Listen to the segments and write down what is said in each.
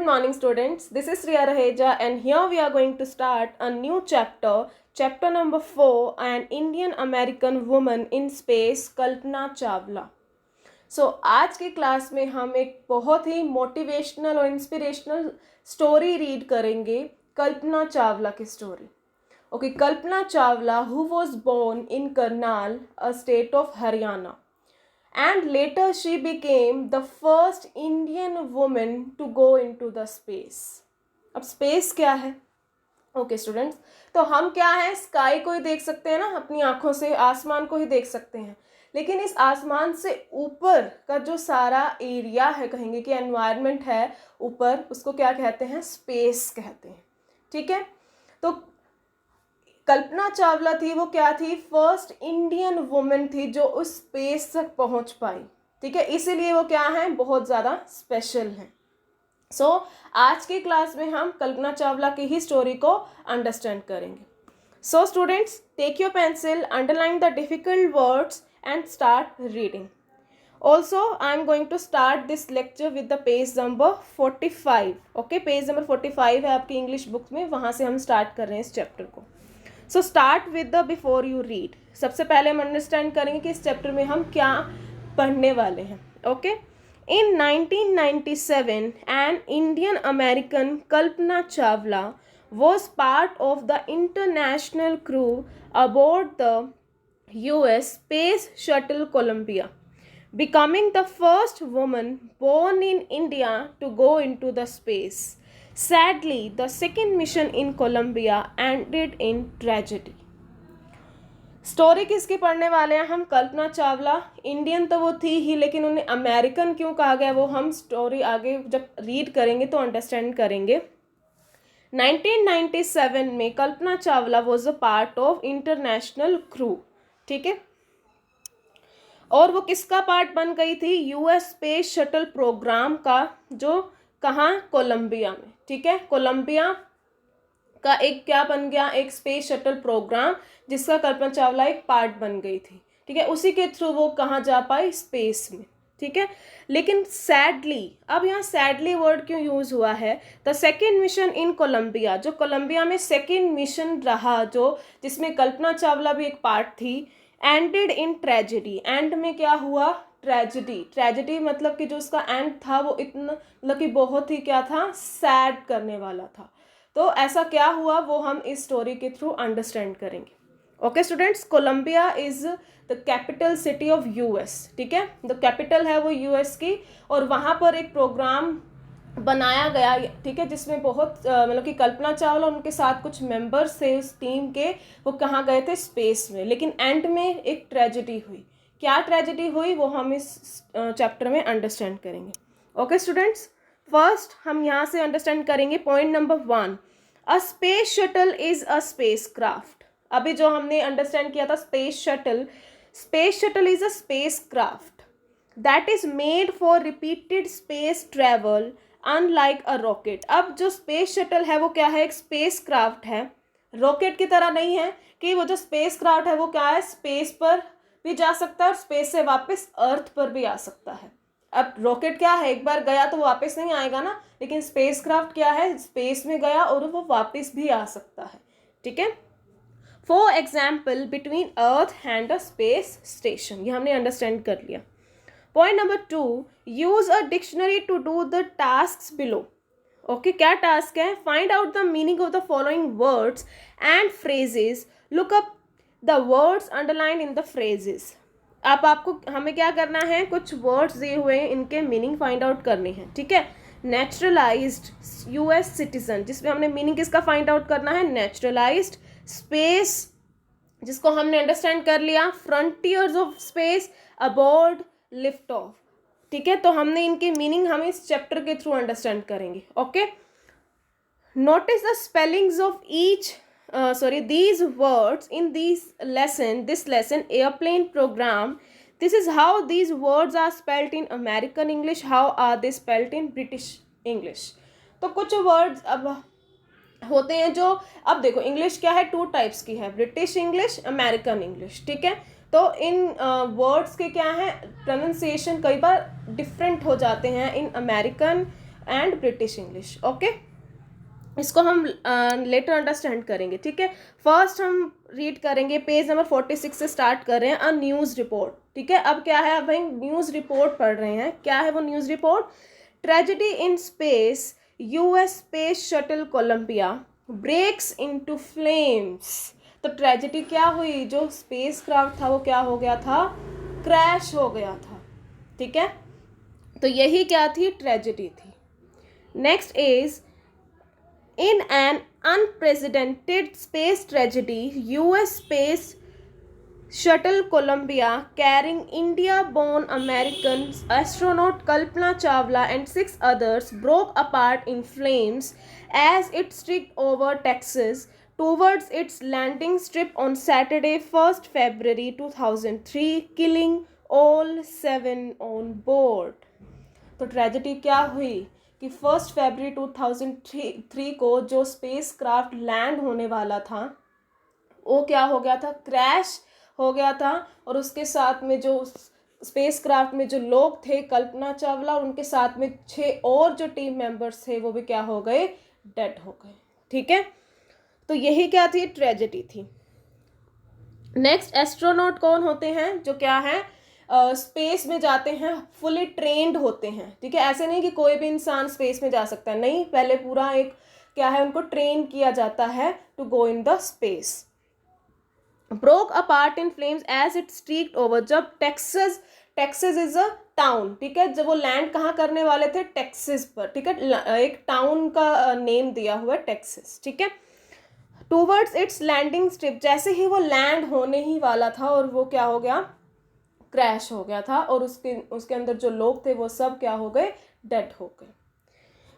morning students, this is Riya Raheja and here we are going to start a new chapter, chapter number 4, an Indian American woman in space, Kalpana Chawla. आज की class में हम एक बहुत ही motivational और inspirational story read करेंगे, कल्पना चावला की story. Okay, Kalpana Chawla who was born in Karnal, a state of Haryana. And later she became the first Indian woman to go into the space. अब स्पेस क्या है? ओके स्टूडेंट्स, तो हम क्या है, स्काई को ही देख सकते हैं ना, अपनी आंखों से आसमान को ही देख सकते हैं, लेकिन इस आसमान से ऊपर का जो सारा एरिया है, कहेंगे कि एनवायरनमेंट है ऊपर, उसको क्या कहते हैं? स्पेस कहते हैं. ठीक है, तो कल्पना चावला थी, वो क्या थी? फर्स्ट इंडियन वुमेन थी जो उस स्पेस तक पहुंच पाई. ठीक है, इसीलिए वो क्या है, बहुत ज़्यादा स्पेशल है. आज की क्लास में हम कल्पना चावला की ही स्टोरी को अंडरस्टैंड करेंगे. Students, take your pencil, underline the difficult words and start reading. Also I am going to start this lecture with the page number 45. Okay, page number 45 है आपकी इंग्लिश बुक में, वहाँ से हम स्टार्ट कर रहे हैं इस चैप्टर को. Start with the before you read. सबसे पहले हम अंडरस्टैंड करेंगे कि इस चैप्टर में हम क्या पढ़ने वाले हैं. Okay, in 1997 an Indian American Kalpana Chawla was part of the international crew aboard the US Space Shuttle Columbia, becoming the first woman born in India to go into the space. Sadly, the second mission in Columbia ended in tragedy. Story किसकी पढ़ने वाले हैं हम? Kalpana Chawla. Indian तो वो थी ही, लेकिन उन्हें अमेरिकन क्यों कहा गया वो हम स्टोरी आगे जब रीड करेंगे तो अंडरस्टैंड करेंगे. 1997 में Kalpana Chawla was a part of international crew. ठीक है, और वो किसका पार्ट बन गई थी? यूएस स्पेस शटल प्रोग्राम का, जो कहाँ? कोलंबिया में. ठीक है, कोलंबिया का एक क्या बन गया? एक स्पेस शटल प्रोग्राम, जिसका कल्पना चावला एक पार्ट बन गई थी. ठीक है, उसी के थ्रू वो कहाँ जा पाई? स्पेस में. ठीक है, लेकिन सैडली, अब यहाँ सैडली वर्ड क्यों यूज़ हुआ है? The second mission in Columbia, जो कोलंबिया में सेकेंड मिशन रहा, जो जिसमें कल्पना चावला भी एक पार्ट थी, एंडेड इन ट्रेजेडी. एंड में क्या हुआ? ट्रेजेडी. ट्रेजेडी मतलब कि जो उसका एंड था वो इतना, मतलब कि बहुत ही क्या था? सैड करने वाला था. तो ऐसा क्या हुआ वो हम इस स्टोरी के थ्रू अंडरस्टैंड करेंगे. Okay students, Columbia is the capital city of US. ठीक है, द कैपिटल है वो यूएस की, और वहाँ पर एक प्रोग्राम बनाया गया. ठीक है, जिसमें बहुत मतलब कि कल्पना चावला उनके साथ कुछ मेंबर्स थे उस टीम के, वो कहाँ गए थे? स्पेस में. लेकिन एंड में एक ट्रेजेडी हुई. क्या ट्रेजेडी हुई वो हम इस चैप्टर में अंडरस्टैंड करेंगे. ओके स्टूडेंट्स, फर्स्ट हम यहाँ से अंडरस्टैंड करेंगे point number 1. A space shuttle is a space craft. अभी जो हमने अंडरस्टैंड किया था space shuttle, space shuttle is a space craft that is made for repeated space travel unlike a rocket. अब जो स्पेस शटल है वो क्या है? एक स्पेस क्राफ्ट है. रॉकेट की तरह नहीं है कि वो जो स्पेस क्राफ्ट है वो क्या है? स्पेस पर भी जा सकता है और स्पेस से वापस अर्थ पर भी आ सकता है. अब रॉकेट क्या है? एक बार गया तो वो वापस नहीं आएगा ना, लेकिन स्पेस क्राफ्ट क्या है? स्पेस में गया और वो वापस भी आ सकता है. ठीक है, for example between earth and a space station. ये हमने अंडरस्टैंड कर लिया. Point number 2, use a dictionary to do the task below. Okay, क्या टास्क है? Find out the meaning of the following words and phrases. Look up the words underline in the phrases. अब आपको हमें क्या करना है? कुछ वर्ड्स दिए हुए हैं, इनके मीनिंग फाइंड आउट करने हैं. ठीक है, नेचुरलाइज्ड यूएस सिटीजन, जिसमें हमने मीनिंग किसका फाइंड आउट करना है? नेचुरलाइज्ड. स्पेस, जिसको हमने अंडरस्टैंड कर लिया. Frontiers of space, aboard, lift off. ठीक है, तो हमने इनके मीनिंग हम इस चैप्टर के थ्रू अंडरस्टैंड करेंगे. Okay, notice the spellings of each these words in this lesson airplane program. This is how these words are spelled in American English. How are they spelled in British English? तो कुछ words अब होते हैं जो, अब देखो English क्या है? 2 टाइप्स की है, ब्रिटिश इंग्लिश, अमेरिकन इंग्लिश. ठीक है, तो इन वर्ड्स के क्या है? प्रोनाउंसिएशन कई बार डिफरेंट हो जाते हैं in American and British English. Okay, इसको हम लेटर अंडरस्टैंड करेंगे, ठीक है। फर्स्ट हम रीड करेंगे, पेज नंबर 46 से स्टार्ट कर रहे हैं, अ न्यूज़ रिपोर्ट, ठीक है। अब क्या है, अब भाई न्यूज़ रिपोर्ट पढ़ रहे हैं। क्या है वो news report? Tragedy in space, US space shuttle Columbia breaks into flames. तो ट्रेजेडी क्या हुई, जो स्पेस क्राफ्ट था वो क्या हो गया था, क्रैश हो गया था, ठीक है। तो यही क्या थी, ट्रेजेडी थी। Next is, in an unprecedented space tragedy, US Space Shuttle Columbia, carrying India-born American astronaut Kalpana Chawla and 6 others, broke apart in flames as it streaked over Texas towards its landing strip on Saturday, 1st February 2003, killing all 7 on board. तो tragedy क्या हुई कि 1 फरवरी 2003 को जो space craft land होने वाला था वो क्या हो गया था, क्रैश हो गया था। और उसके साथ में जो स्पेस क्राफ्ट में जो लोग थे, कल्पना चावला और उनके साथ में 6 और जो टीम मेंबर्स थे वो भी क्या हो गए, डेड हो गए, ठीक है। तो यही क्या थी, ट्रेजेडी थी। नेक्स्ट, एस्ट्रोनॉट कौन होते हैं, जो क्या है स्पेस में जाते हैं, फुली ट्रेंड होते हैं, ठीक है। ऐसे नहीं कि कोई भी इंसान स्पेस में जा सकता है, नहीं, पहले पूरा एक क्या है, उनको ट्रेन किया जाता है to go in the space. Broke apart in flames as it streaked over, जब टेक्सास इज अ टाउन, ठीक है। जब वो लैंड कहाँ करने वाले थे, टेक्सास पर, ठीक है। एक टाउन का नेम दिया हुआ है टेक्सास, ठीक है। टूवर्ड्स इट्स लैंडिंग स्ट्रिप, जैसे ही वो लैंड होने ही वाला था और वो क्या हो गया, क्रैश हो गया था। और उसके अंदर जो लोग थे वो सब क्या हो गए, डेड हो गए।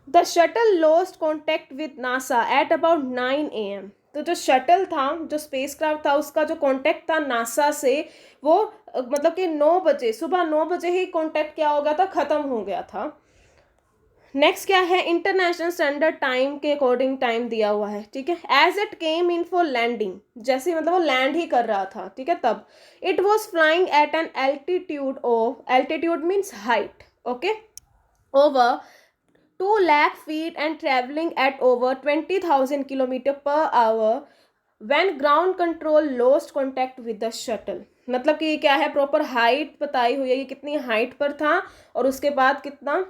The shuttle lost contact with NASA at about 9 AM। तो जो शटल था, जो स्पेस क्राफ्ट था, उसका जो कॉन्टेक्ट था नासा से, वो मतलब कि 9 बजे, सुबह 9 बजे ही कॉन्टेक्ट क्या हो गया था, ख़त्म हो गया था। नेक्स्ट क्या है, इंटरनेशनल स्टैंडर्ड टाइम के अकॉर्डिंग टाइम दिया हुआ है, ठीक है। As it came in for landing, जैसे मतलब वो लैंड ही कर रहा था, ठीक है, तब it was flying eight an altitude of, altitude means height, okay, over 2 lakh feet and traveling at over 20,000 kilometers per hour when ground control lost contact with the shuttle। मतलब कि ये क्या है, प्रॉपर हाइट बताई हुई है, ये कितनी हाइट पर था और उसके बाद कितना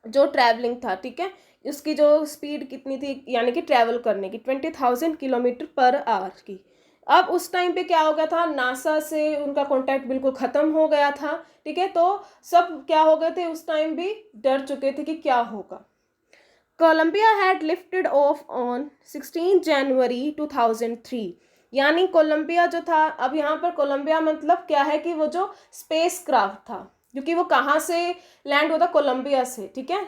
जो ट्रैवलिंग था, ठीक है, उसकी जो स्पीड कितनी थी, यानी कि ट्रैवल करने की 20,000 किलोमीटर पर आवर की। अब उस टाइम पे क्या हो गया था, नासा से उनका कांटेक्ट बिल्कुल ख़त्म हो गया था, ठीक है। तो सब क्या हो गए थे, उस टाइम भी डर चुके थे कि क्या होगा। Columbia had lifted off on 16 January 2003, यानी कोलंबिया जो था, अब यहाँ पर कोलंबिया मतलब क्या है कि वो जो स्पेस क्राफ्ट था, क्योंकि वो कहाँ से लैंड होता, कोलंबिया से, ठीक है।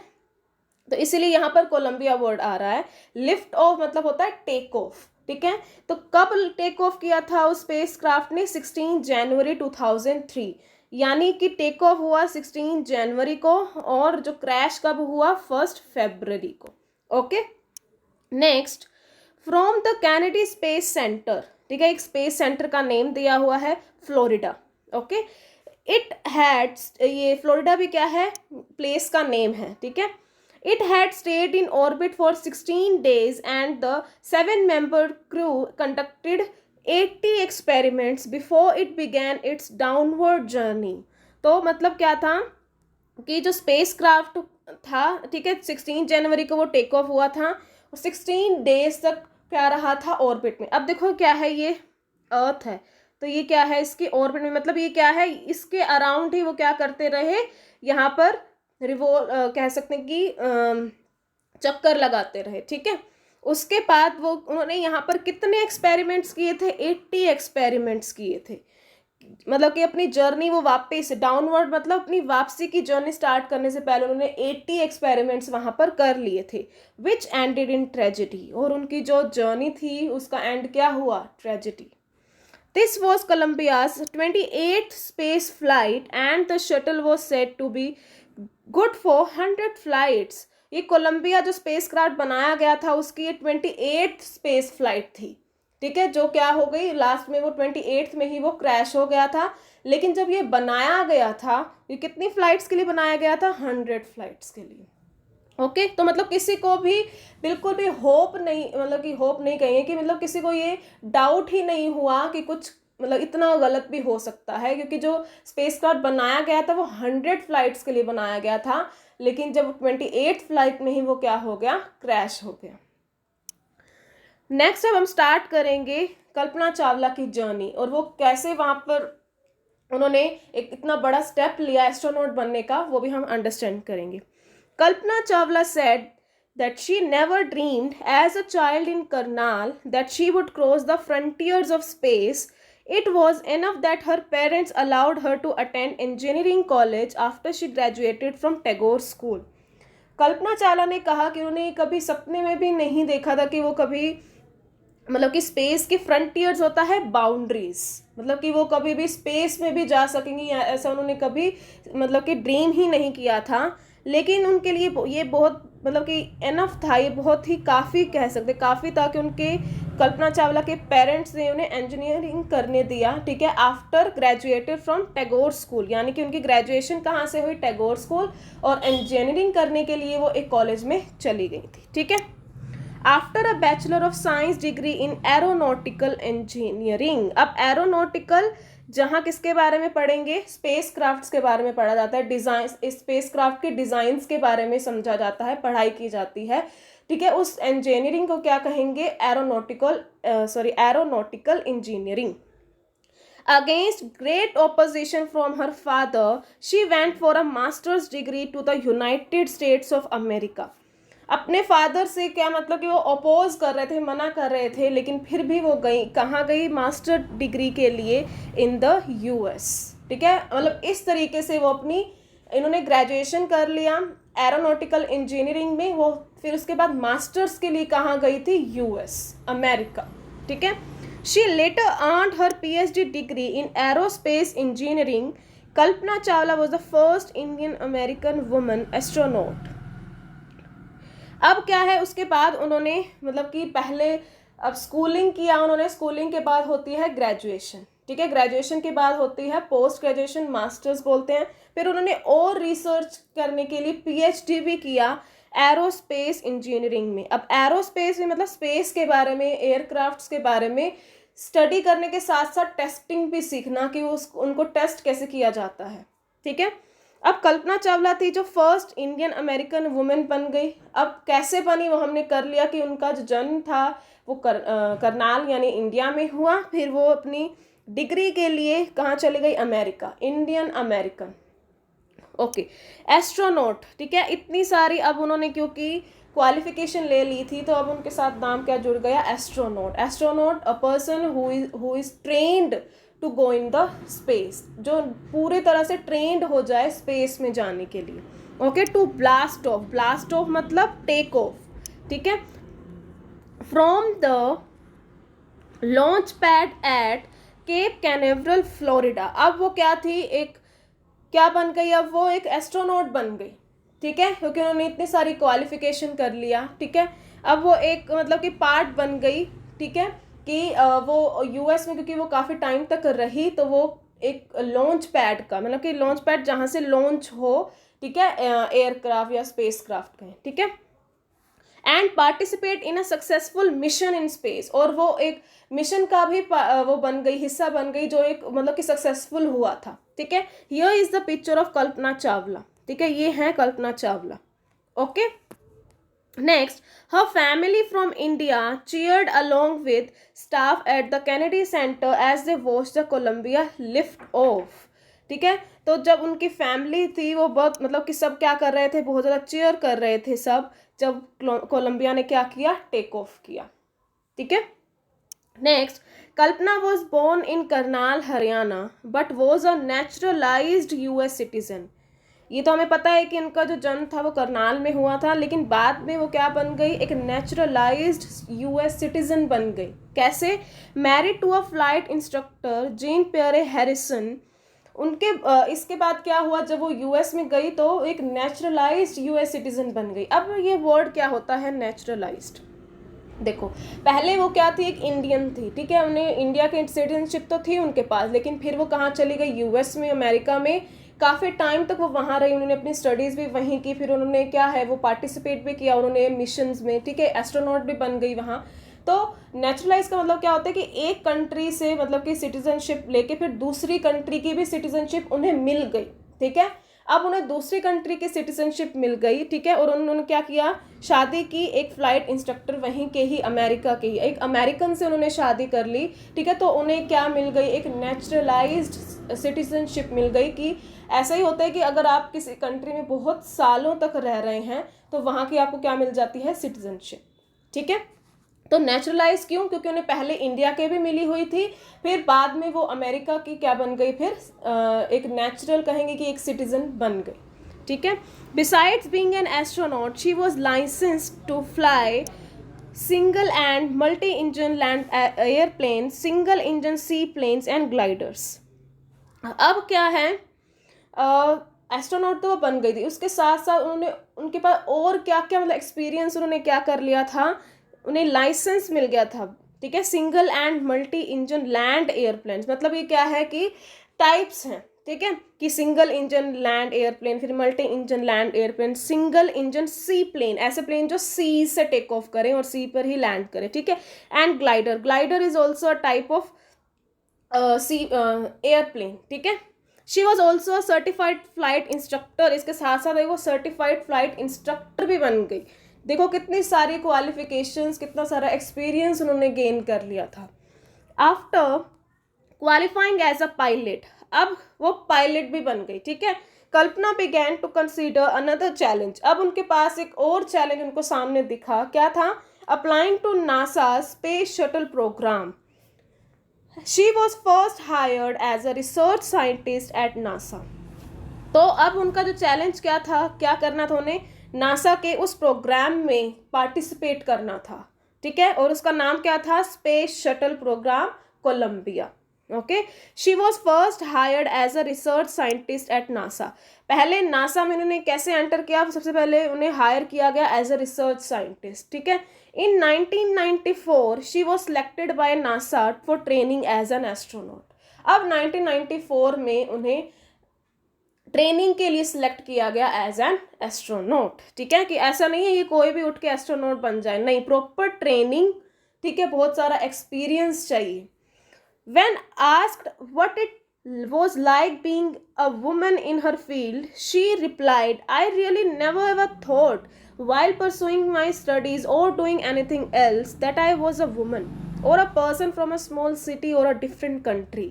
तो इसीलिए यहाँ पर कोलंबिया वर्ड आ रहा है। लिफ्ट ऑफ मतलब होता है टेक ऑफ, ठीक है। तो कब टेक ऑफ किया था उस स्पेस क्राफ्ट ने, 16 जनवरी 2003, यानी कि टेक ऑफ हुआ 16 जनवरी को और जो क्रैश कब हुआ, 1 फरवरी को, okay. Next, from the Kennedy space centre, ठीक है, एक स्पेस सेंटर का नेम दिया हुआ है फ्लोरिडा, ओके। इट हैड, ये फ्लोरिडा भी क्या है, प्लेस का नेम है, ठीक है। It had stayed in orbit for 16 days and the 7-member crew conducted 80 experiments before it began its downward journey। तो मतलब क्या था कि जो स्पेस क्राफ्ट था, ठीक है, 16 जनवरी को वो टेक ऑफ हुआ था और 16 डेज तक क्या रहा था, ऑर्बिट में। अब देखो क्या है, ये अर्थ है, तो ये क्या है, इसकी ऑर्बिट में, मतलब ये क्या है, इसके अराउंड ही वो क्या करते रहे, यहाँ पर कह सकते हैं कि चक्कर लगाते रहे, ठीक है। उसके बाद वो उन्होंने यहाँ पर कितने एक्सपेरिमेंट्स किए थे, 80 एक्सपेरिमेंट्स किए थे। मतलब कि अपनी जर्नी वो वापस डाउनवर्ड, मतलब अपनी वापसी की जर्नी स्टार्ट करने से पहले उन्होंने 80 एक्सपेरिमेंट्स वहाँ पर कर लिए थे, विच एंडेड इन ट्रेजेडी। और उनकी जो जर्नी थी उसका एंड क्या हुआ, tragedy. This was Columbia's 28th space flight and the shuttle was said to be good for 100 flights। ये कोलंबिया जो स्पेस क्राफ्ट बनाया गया था उसकी ये 28th स्पेस फ्लाइट थी, ठीक है, जो क्या हो गई लास्ट में, वो 28th में ही वो क्रैश हो गया था। लेकिन जब ये बनाया गया था, ये कितनी फ्लाइट्स के लिए बनाया गया था, 100 फ्लाइट्स के लिए, ओके तो मतलब किसी को भी बिल्कुल भी होप नहीं, मतलब कि होप नहीं कहेंगे कि मतलब किसी को ये डाउट ही नहीं हुआ कि कुछ मतलब इतना गलत भी हो सकता है, क्योंकि जो स्पेसक्राफ्ट बनाया गया था वो 100 फ्लाइट्स के लिए बनाया गया था, लेकिन जब 28 फ्लाइट में ही वो क्या हो गया, क्रैश हो गया। नेक्स्ट अब हम स्टार्ट करेंगे कल्पना चावला की जर्नी, और वो कैसे वहाँ पर उन्होंने एक इतना बड़ा स्टेप लिया एस्ट्रोनॉट बनने का, वो भी हम अंडरस्टैंड करेंगे। Kalpana Chawla said that she never dreamed as a child in Karnal that she would cross the frontiers of space. It was enough that her parents allowed her to attend engineering college after she graduated from Tagore School. Kalpana Chawla ने कहा कि उन्होंने कभी सपने में भी नहीं देखा था कि वो कभी मतलब कि स्पेस के फ्रंटियर्स होता है बाउंड्रीज, मतलब कि वो कभी भी स्पेस में भी जा सकेंगी, ऐसा उन्होंने कभी मतलब कि ड्रीम ही नहीं किया था। लेकिन उनके लिए ये बहुत मतलब कि एनफ था, ये बहुत ही काफ़ी कह सकते काफ़ी था कि उनके कल्पना चावला के पेरेंट्स ने उन्हें इंजीनियरिंग करने दिया, ठीक है, after graduated from Tagore school, यानी कि उनकी ग्रेजुएशन कहाँ से हुई, टैगोर स्कूल, और इंजीनियरिंग करने के लिए वो एक कॉलेज में चली गई थी, ठीक है। After a bachelor of science degree in aeronautical engineering, अब एरोनॉटिकल जहाँ किसके बारे में पढ़ेंगे, स्पेस क्राफ्ट्स के बारे में पढ़ा जाता है, डिज़ाइन स्पेस क्राफ्ट के डिज़ाइंस के बारे में समझा जाता है, पढ़ाई की जाती है, ठीक है। उस इंजीनियरिंग को क्या कहेंगे, aeronautical engineering. Against great opposition from her father, she went for a master's degree to the United States of America. अपने फादर से क्या मतलब कि वो अपोज कर रहे थे, मना कर रहे थे, लेकिन फिर भी वो गई, कहाँ गई, मास्टर डिग्री के लिए इन द यूएस, ठीक है। मतलब इस तरीके से वो अपनी इन्होंने ग्रेजुएशन कर लिया एरोनॉटिकल इंजीनियरिंग में, वो फिर उसके बाद मास्टर्स के लिए कहाँ गई थी, यूएस, अमेरिका, ठीक है। She later earned her PhD degree in aerospace engineering. Kalpana Chawla was the first Indian American woman astronaut. अब क्या है, उसके बाद उन्होंने मतलब कि पहले अब स्कूलिंग किया उन्होंने, स्कूलिंग के बाद होती है ग्रेजुएशन, ठीक है, ग्रेजुएशन के बाद होती है पोस्ट ग्रेजुएशन, मास्टर्स बोलते हैं। फिर उन्होंने और रिसर्च करने के लिए पीएचडी भी किया एरोस्पेस इंजीनियरिंग में। अब एरोस्पेस में मतलब स्पेस के बारे में, एयरक्राफ्ट्स के बारे में स्टडी करने के साथ साथ टेस्टिंग भी सीखना कि उनको टेस्ट कैसे किया जाता है, ठीक है। अब कल्पना चावला थी जो फर्स्ट इंडियन अमेरिकन वुमेन बन गई। अब कैसे बनी वो हमने कर लिया कि उनका जो जन्म था वो करनाल यानी इंडिया में हुआ, फिर वो अपनी डिग्री के लिए कहाँ चली गई, America, Indian American, okay. Astronaut, ठीक है, इतनी सारी अब उन्होंने क्योंकि क्वालिफिकेशन ले ली थी तो अब उनके साथ नाम क्या जुड़ गया, astronaut. Astronaut a person who is trained to go in the space, जो पूरे तरह से ट्रेंड हो जाए स्पेस में जाने के लिए, okay. To blast off, blast off मतलब टेक ऑफ, ठीक है, from the launch pad at Cape Canaveral Florida. अब वो क्या थी, एक क्या बन गई, अब वो एक एस्ट्रोनॉट बन गई, ठीक है, क्योंकि उन्होंने इतनी सारी क्वालिफिकेशन कर लिया, ठीक है। अब वो एक मतलब कि पार्ट बन गई, ठीक है, कि वो यूएस में क्योंकि वो काफ़ी टाइम तक रही तो वो एक लॉन्च पैड का मतलब कि लॉन्च पैड जहाँ से लॉन्च हो, ठीक है, एयरक्राफ्ट या स्पेस क्राफ्ट कहें, ठीक है। And participate in a successful mission in space, और वो एक मिशन का भी वो बन गई, हिस्सा बन गई जो एक मतलब कि सक्सेसफुल हुआ था, ठीक है। Here is the picture of Kalpana Chawla, ठीक है, ये है Kalpana Chawla, okay. Next, her family from India cheered along with staff at the Kennedy Center as they watched the Columbia lift off, ठीक है। तो जब उनकी फैमिली थी वो बहुत मतलब कि सब क्या कर रहे थे, बहुत ज़्यादा चीयर कर रहे थे सब, जब कोलंबिया ने क्या किया, टेक ऑफ किया, ठीक है। Next, Kalpana was born in Karnal Haryana but was a naturalised US citizen. ये तो हमें पता है कि इनका जो जन्म था वो करनाल में हुआ था, लेकिन बाद में वो क्या बन गई, एक नेचुरलाइज्ड यूएस सिटीजन बन गई। कैसे, married to a flight instructor Jean Pierre Harrison. उनके इसके बाद क्या हुआ, जब वो यूएस में गई तो एक नेचुरलाइज्ड यूएस सिटीजन बन गई। अब ये वर्ड क्या होता है, नेचुरलाइज्ड। देखो पहले वो क्या थी, एक इंडियन थी, ठीक है, उन्हें इंडिया की सिटीजनशिप तो थी उनके पास, लेकिन फिर वो कहाँ चली गई, यूएस में, अमेरिका में काफ़ी टाइम तक वो वहाँ रही, उन्होंने अपनी स्टडीज़ भी वहीं की, फिर उन्होंने क्या है वो पार्टिसिपेट भी किया उन्होंने मिशंस में, ठीक है, एस्ट्रोनॉट भी बन गई वहाँ। तो नेचुरलाइज का मतलब क्या होता है कि एक कंट्री से मतलब कि सिटीजनशिप लेके फिर दूसरी कंट्री की भी सिटीजनशिप उन्हें मिल गई, ठीक है। अब उन्हें दूसरी कंट्री की सिटीजनशिप मिल गई, ठीक है, और उन्होंने क्या किया, शादी की एक फ़्लाइट इंस्ट्रक्टर वहीं के ही अमेरिका के ही एक अमेरिकन से उन्होंने शादी कर ली, ठीक है। तो उन्हें क्या मिल गई, एक नेचुरलाइज्ड सिटीजनशिप मिल गई। कि ऐसा ही होता है कि अगर आप किसी कंट्री में बहुत सालों तक रह रहे हैं तो वहाँ की आपको क्या मिल जाती है, सिटीजनशिप, ठीक है। तो नेचुरलाइज क्यों, क्योंकि उन्हें पहले इंडिया के भी मिली हुई थी, फिर बाद में वो अमेरिका की क्या बन गई, फिर एक नेचुरल कहेंगे कि एक सिटीजन बन गई, ठीक है। Besides being an astronaut she was licensed to fly single and multi engine land airplane, single engine sea planes and gliders. अब क्या है, एस्ट्रोनॉट तो वो बन गई थी, उसके साथ साथ उन्होंने उनके पास और क्या क्या मतलब एक्सपीरियंस उन्होंने क्या कर लिया था, उन्हें लाइसेंस मिल गया था, ठीक है, single and multi engine land airplane. मतलब ये क्या है कि टाइप्स हैं, ठीक है, कि सिंगल इंजन लैंड एयरप्लेन, फिर multi engine land airplane, single engine sea plane, ऐसे प्लेन जो सी से टेक ऑफ करें और सी पर ही लैंड करें, ठीक है, and glider, glider is also a type of sea airplane, ठीक है। She was also certified flight instructor, इसके साथ साथ वो सर्टिफाइड फ्लाइट इंस्ट्रक्टर भी बन गई। देखो कितनी सारी क्वालिफिकेशंस, कितना सारा एक्सपीरियंस उन्होंने गेन कर लिया था। After qualifying as a pilot, अब वो पायलट भी बन गई, ठीक है। Kalpana began to consider another challenge, अब उनके पास एक और चैलेंज उनको सामने दिखा, क्या था, applying to NASA space shuttle program. She was first hired as a research scientist at NASA. तो अब उनका जो चैलेंज क्या था, क्या करना था उन्हें, नासा के उस प्रोग्राम में पार्टिसिपेट करना था, ठीक है, और उसका नाम क्या था, space shuttle program Columbia, okay. She was first hired as a research scientist at NASA. पहले नासा में उन्होंने कैसे एंटर किया, सबसे पहले उन्हें हायर किया गया एज अ रिसर्च साइंटिस्ट, ठीक है। In 1994 she was selected by NASA for training as an astronaut. अब 1994 में उन्हें ट्रेनिंग के लिए सिलेक्ट किया गया एज एन एस्ट्रोनॉट, ठीक है, कि ऐसा नहीं है कि कोई भी उठ के एस्ट्रोनॉट बन जाए, नहीं, प्रॉपर ट्रेनिंग, ठीक है, बहुत सारा एक्सपीरियंस चाहिए। When asked what it was like being a woman in her field, she replied, I really never ever thought while pursuing my studies or doing anything else that I was a woman or a person from a small city or a different country.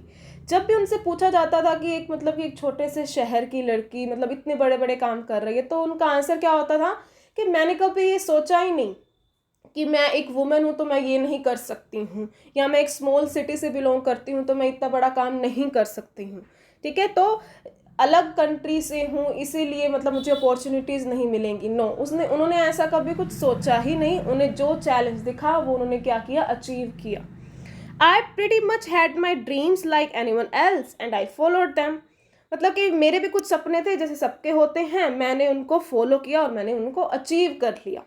जब भी उनसे पूछा जाता था कि एक मतलब कि एक छोटे से शहर की लड़की मतलब इतने बड़े बड़े काम कर रही है, तो उनका आंसर क्या होता था कि मैंने कभी ये सोचा ही नहीं कि मैं एक वुमेन हूँ तो मैं ये नहीं कर सकती हूँ, या मैं एक स्मॉल सिटी से बिलोंग करती हूँ तो मैं इतना बड़ा काम नहीं कर सकती हूँ, ठीक है, तो अलग कंट्री से हूँ इसीलिए मतलब मुझे अपॉर्चुनिटीज़ नहीं मिलेंगी। नो, उन्होंने ऐसा कभी कुछ सोचा ही नहीं, उन्हें जो चैलेंज दिखा वो उन्होंने क्या किया, अचीव किया। I pretty much had my dreams like anyone else and I followed them. मतलब कि मेरे भी कुछ सपने थे जैसे सबके होते हैं, मैंने उनको फॉलो किया और मैंने उनको अचीव कर लिया।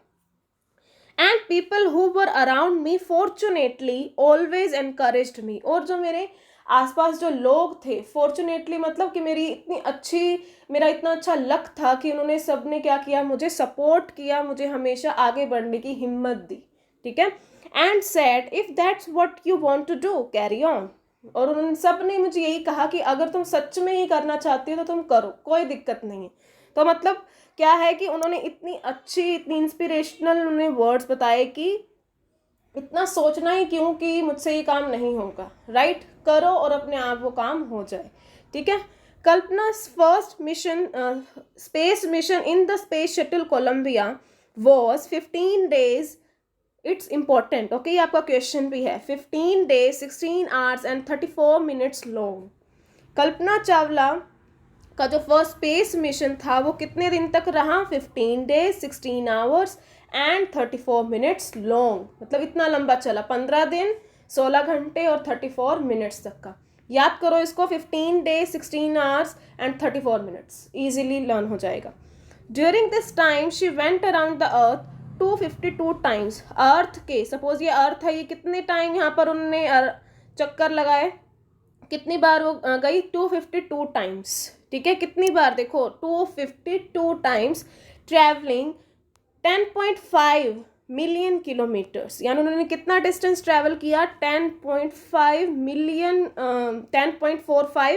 And people who were around me fortunately always encouraged me, और जो मेरे आसपास जो लोग थे, फॉर्चुनेटली मतलब कि मेरा इतना अच्छा लक था कि उन्होंने सबने क्या किया, मुझे सपोर्ट किया, मुझे हमेशा आगे बढ़ने की हिम्मत दी, ठीक है। And said if that's what you want to do carry on, और उन्होंने सब ने मुझे यही कहा कि अगर तुम सच में ही करना चाहती हो तो तुम करो, कोई दिक्कत नहीं है। तो मतलब क्या है कि उन्होंने इतनी अच्छी, इतनी इंस्पिरेशनल उन्होंने वर्ड्स बताए कि इतना सोचना ही क्यों कि मुझसे ये काम नहीं होगा, राइट, करो और अपने आप वो काम हो जाए, ठीक है। Kalpana's first mission, space mission in the space shuttle Columbia was 15 days, it's important, okay, ये आपका क्वेश्चन भी है, 15 days 16 hours and 34 minutes लॉन्ग। कल्पना चावला का जो फर्स्ट स्पेस मिशन था वो कितने दिन तक रहा, 15 days 16 hours and 34 minutes long, मतलब इतना लंबा चला, 15 दिन 16 घंटे और 34 मिनट्स तक का। याद करो इसको, 15 days 16 hours and 34 minutes, easily learn हो जाएगा। During this time she went around the earth 252 times, earth के, सपोज ये अर्थ है, ये कितने टाइम यहाँ पर उन्होंने चक्कर लगाए, कितनी बार वो गई, 252 टाइम्स, ठीक है, कितनी बार, देखो 252 टाइम्स, ट्रैवलिंग 10.5 मिलियन किलोमीटर्स, यानी उन्होंने कितना डिस्टेंस ट्रैवल किया, 10.45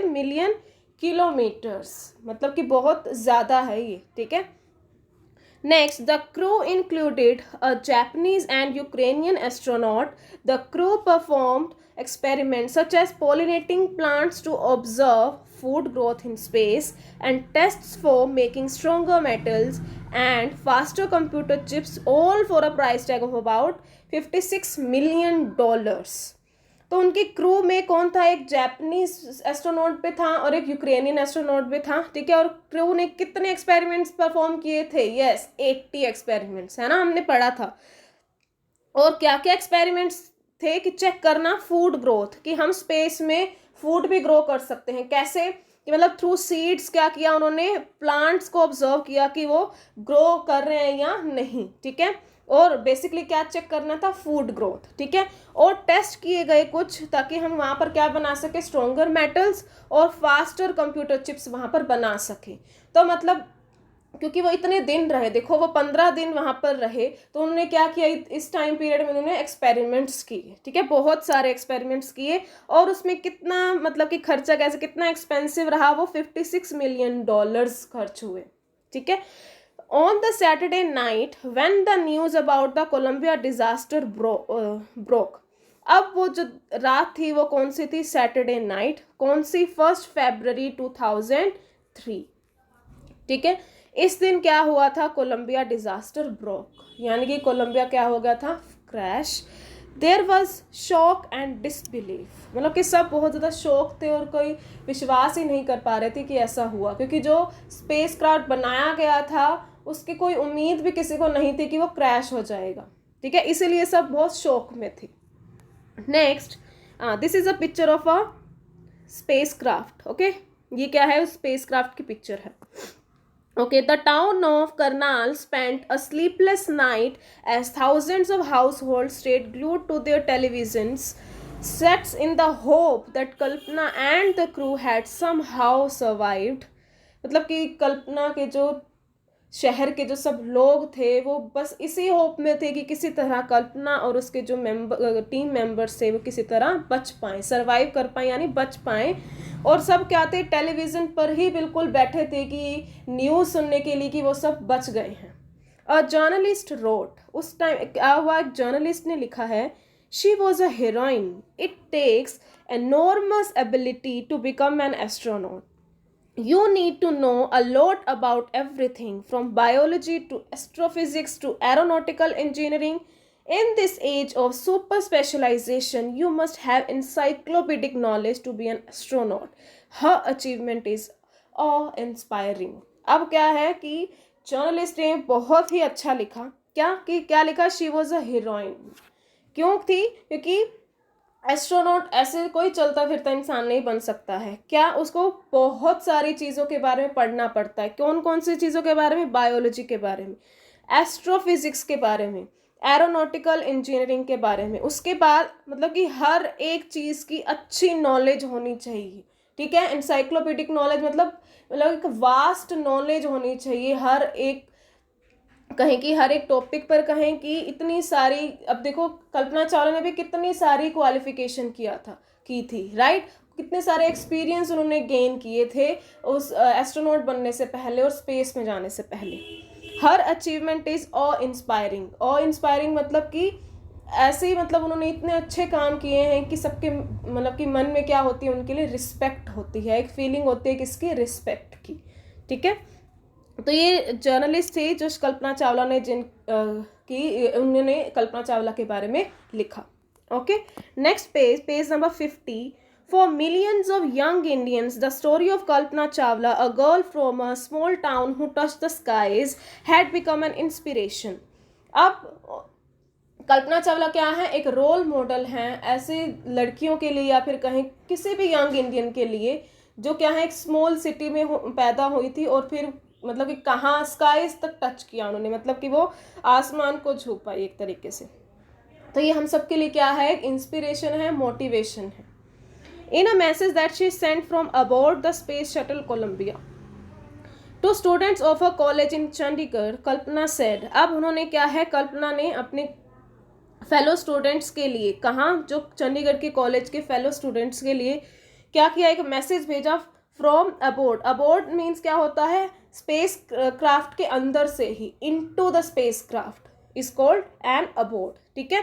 मिलियन किलोमीटर्स, मतलब कि बहुत ज़्यादा है ये, ठीक है। Next, the crew included a Japanese and Ukrainian astronaut. The crew performed experiments such as pollinating plants to observe food growth in space and tests for making stronger metals and faster computer chips, all for a price tag of about $56 million. तो उनकी crew में कौन था, एक Japanese astronaut पे था और एक यूक्रेनियन एस्ट्रोनॉट पे था, ठीक है। और क्रू ने कितने एक्सपेरिमेंट्स परफॉर्म किए थे, यस 80 एक्सपेरिमेंट्स, है ना, हमने पढ़ा था। और क्या क्या एक्सपेरिमेंट्स थे, कि चेक करना फूड ग्रोथ, कि हम स्पेस में फूड भी ग्रो कर सकते हैं, कैसे, कि मतलब थ्रू सीड्स क्या किया उन्होंने, प्लांट्स को ऑब्जर्व किया कि वो ग्रो कर रहे हैं या नहीं, ठीक है। और बेसिकली क्या चेक करना था, फूड ग्रोथ, ठीक है। और टेस्ट किए गए कुछ, ताकि हम वहाँ पर क्या बना सके, स्ट्रोंगर मेटल्स और फास्टर कंप्यूटर चिप्स वहाँ पर बना सके। तो मतलब क्योंकि वो इतने दिन रहे, देखो वो 15 दिन वहाँ पर रहे, तो उन्होंने क्या किया, इस टाइम पीरियड में उन्होंने एक्सपेरिमेंट्स किए, ठीक है, बहुत सारे एक्सपेरिमेंट्स किए। और उसमें कितना, मतलब कि खर्चा कैसे, कितना एक्सपेंसिव रहा, वो $56 मिलियन खर्च हुए, ठीक है। On the Saturday night, when the news about the Columbia disaster broke, अब वो जो रात थी वो कौन सी थी, सैटरडे नाइट, कौन सी, 1 फरवरी 2003, ठीक है। इस दिन क्या हुआ था, कोलंबिया डिजास्टर ब्रोक, यानी कि कोलंबिया क्या हो गया था, crash. There was shock and disbelief, मतलब कि सब बहुत ज़्यादा शौक थे और कोई विश्वास ही नहीं कर पा रहे थे कि ऐसा हुआ, क्योंकि जो स्पेस क्राफ्ट बनाया गया था उसकी कोई उम्मीद भी किसी को नहीं थी कि वो क्रैश हो जाएगा, ठीक है, इसीलिए सब बहुत शौक में थे। Next, this is a picture of a space craft, okay, ये क्या है, स्पेस क्राफ्ट की पिक्चर है। Okay, the town of Karnal spent a sleepless night as thousands of households stayed glued to their televisions sets in the hope that Kalpana and the crew had somehow survived. मतलब कि कल्पना के जो शहर के जो सब लोग थे वो बस इसी होप में थे कि किसी तरह कल्पना और उसके जो टीम मेंबर्स थे वो किसी तरह बच पाएँ, सरवाइव कर पाएँ, यानी बच पाएँ। और सब क्या थे, टेलीविज़न पर ही बिल्कुल बैठे थे कि न्यूज़ सुनने के लिए कि वो सब बच गए हैं। अ जर्नलिस्ट रोट, उस टाइम क्या हुआ, एक जर्नलिस्ट ने लिखा है, she was a heroine, it takes enormous ability to become an astronaut. You need to know a lot about everything from biology to astrophysics to aeronautical engineering. In this age of super specialization, you must have encyclopedic knowledge to be an astronaut. Her achievement is awe-inspiring. अब क्या है कि journalist ने बहुत ही अच्छा लिखा, क्या लिखा, शी वॉज अ हीरोइन, क्यों थी, क्योंकि एस्ट्रोनॉट ऐसे कोई चलता फिरता इंसान नहीं बन सकता है, क्या उसको बहुत सारी चीज़ों के बारे में पढ़ना पड़ता है, कौन कौन सी चीज़ों के बारे में, बायोलॉजी के बारे में, एस्ट्रोफिजिक्स के बारे में, एरोनॉटिकल इंजीनियरिंग के बारे में, उसके बाद मतलब कि हर एक चीज़ की अच्छी नॉलेज होनी चाहिए, ठीक है। एनसाइक्लोपीडिक नॉलेज मतलब एक वास्ट नॉलेज होनी चाहिए, हर एक कहें कि हर एक टॉपिक पर कहें कि इतनी सारी, अब देखो कल्पना चावला ने भी कितनी सारी क्वालिफिकेशन की थी, राइट, कितने सारे एक्सपीरियंस उन्होंने गेन किए थे उस एस्ट्रोनॉट बनने से पहले और स्पेस में जाने से पहले। हर अचीवमेंट इज ऑ इंस्पायरिंग मतलब कि ऐसे ही, मतलब उन्होंने इतने अच्छे काम किए हैं कि सबके मतलब कि मन में क्या होती है, उनके लिए रिस्पेक्ट होती है, एक फीलिंग होती है किसकी, रिस्पेक्ट की, ठीक है। तो ये जर्नलिस्ट थे जो कल्पना चावला ने उन्होंने कल्पना चावला के बारे में लिखा, okay. Next page number 50. For millions of young Indians, the story of Kalpana Chawla, a girl from a small town who touched the skies, had become an inspiration. अब कल्पना चावला क्या है, एक रोल मॉडल हैं ऐसी लड़कियों के लिए या फिर कहीं किसी भी यंग इंडियन के लिए जो क्या है, एक स्मॉल सिटी में पैदा हुई थी और फिर मतलब कि कहाँ स्काइज तक टच किया उन्होंने, मतलब कि वो आसमान को छू पाई एक तरीके से। तो ये हम सब के लिए क्या है, एक इंस्पिरेशन है, मोटिवेशन है। in a message that she sent from aboard the space shuttle Columbia to students of a college in Chandigarh, Kalpana said. अब उन्होंने क्या है, कल्पना ने अपने फेलो स्टूडेंट्स के लिए, कहाँ, जो चंडीगढ़ के कॉलेज के फेलो स्टूडेंट्स के लिए क्या किया, एक मैसेज भेजा फ्रॉम अबोर्ड. अबोर्ड मीन्स क्या होता है, स्पेस क्राफ्ट के अंदर से ही, into the space craft is called an aboard. ठीक है,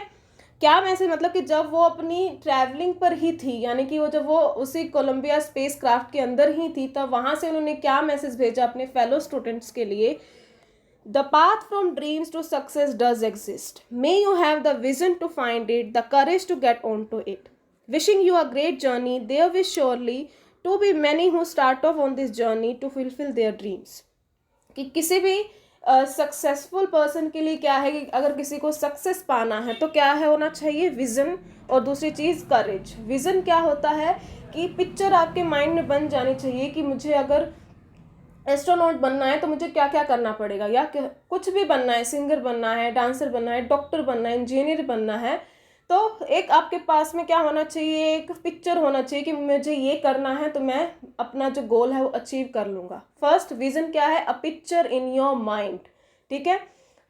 क्या मैसेज, मतलब कि जब वो अपनी ट्रैवलिंग पर ही थी, यानी कि वो जब वो उसी कोलंबिया स्पेस क्राफ्ट के अंदर ही थी, तब वहाँ से उन्होंने क्या मैसेज भेजा अपने फेलो स्टूडेंट्स के लिए. The path from dreams to success does exist. May you have the vision to find it, the courage to get onto it. Wishing you a great journey. There will surely to be many who start off on this journey to fulfill their dreams. कि किसी भी successful person के लिए क्या है कि अगर किसी को सक्सेस पाना है तो क्या है होना चाहिए, विजन, और दूसरी चीज़ करेज. विजन क्या होता है कि पिक्चर आपके माइंड में बन जानी चाहिए कि मुझे अगर एस्ट्रोनॉट बनना है तो मुझे क्या क्या करना पड़ेगा, या कुछ भी बनना है, सिंगर बनना है, डांसर बनना है, डॉक्टर बनना है, इंजीनियर बनना है, तो एक आपके पास में क्या होना चाहिए, एक पिक्चर होना चाहिए कि मुझे ये करना है तो मैं अपना जो गोल है वो अचीव कर लूँगा. फर्स्ट विजन क्या है, a picture in your mind. ठीक है.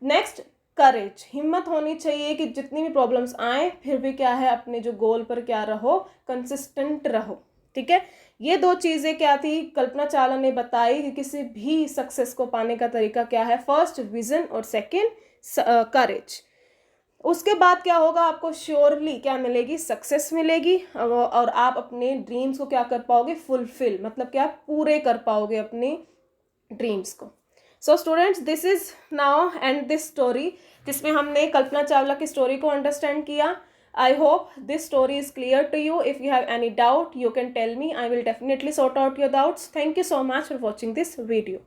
नेक्स्ट करेज, हिम्मत होनी चाहिए कि जितनी भी प्रॉब्लम्स आए फिर भी क्या है, अपने जो गोल पर क्या रहो, कंसिस्टेंट रहो. ठीक है, ये दो चीज़ें क्या थी, कल्पना चावला ने बताई कि किसी भी सक्सेस को पाने का तरीका क्या है, फर्स्ट विजन और सेकंड करेज. उसके बाद क्या होगा, आपको श्योरली क्या मिलेगी, सक्सेस मिलेगी, और आप अपने ड्रीम्स को क्या कर पाओगे, फुलफिल, मतलब क्या, पूरे कर पाओगे अपने ड्रीम्स को. So students, this is now and this story, जिसमें हमने कल्पना चावला की स्टोरी को अंडरस्टैंड किया. I hope this story is clear to you. If you have any doubt, you can tell me. I will definitely sort out your doubts. Thank you so much for watching this video.